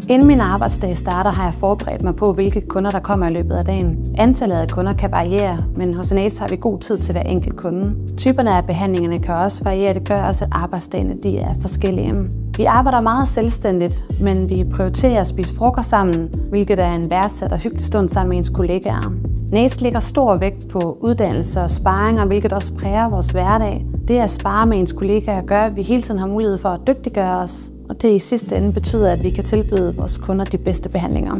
Inden min arbejdsdag starter, har jeg forberedt mig på, hvilke kunder der kommer i løbet af dagen. Antallet af kunder kan variere, men hos N8 har vi god tid til hver enkelt kunde. Typerne af behandlingerne kan også variere, det gør også, at arbejdsdagene de er forskellige. Vi arbejder meget selvstændigt, men vi prioriterer at spise frokost sammen, hvilket er en værdsat og hyggelig stund sammen med ens kollegaer. N8 lægger stor vægt på uddannelse og sparringer, hvilket også præger vores hverdag. Det at spare med ens kollegaer gør, at vi hele tiden har mulighed for at dygtiggøre os, og det i sidste ende betyder, at vi kan tilbyde vores kunder de bedste behandlinger.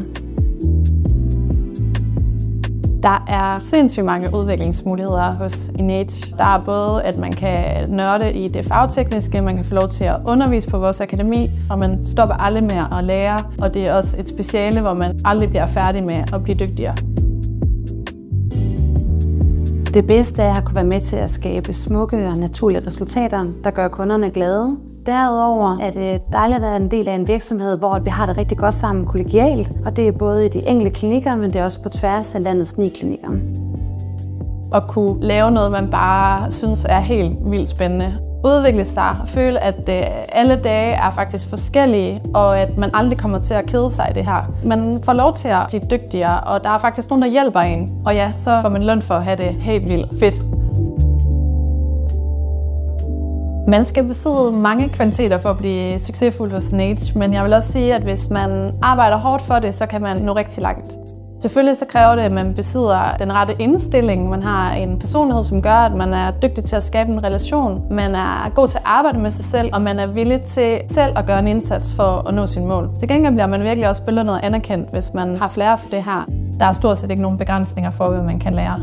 Der er sindssygt mange udviklingsmuligheder hos N8. Der er både, at man kan nørde i det fagtekniske, man kan få lov til at undervise på vores akademi, og man stopper aldrig med at lære, og det er også et speciale, hvor man aldrig bliver færdig med at blive dygtigere. Det bedste er at kunne være med til at skabe smukke og naturlige resultater, der gør kunderne glade. Derudover er det dejligt at være en del af en virksomhed, hvor vi har det rigtig godt sammen kollegialt, og det er både i de enkelte klinikker, men det er også på tværs af landets 9 klinikker. At kunne lave noget, man bare synes er helt vildt spændende. Udvikle sig, føle, at alle dage er faktisk forskellige, og at man aldrig kommer til at kede sig i det her. Man får lov til at blive dygtigere, og der er faktisk nogen, der hjælper en. Og ja, så får man løn for at have det helt vildt fedt. Man skal besidde mange kvaliteter for at blive succesfuld hos N8, men jeg vil også sige, at hvis man arbejder hårdt for det, så kan man nå rigtig langt. Selvfølgelig så kræver det, at man besidder den rette indstilling. Man har en personlighed, som gør, at man er dygtig til at skabe en relation. Man er god til at arbejde med sig selv, og man er villig til selv at gøre en indsats for at nå sine mål. Til gengæld bliver man virkelig også belønnet og anerkendt, hvis man har flere for det her. Der er stort set ikke nogen begrænsninger for, hvad man kan lære.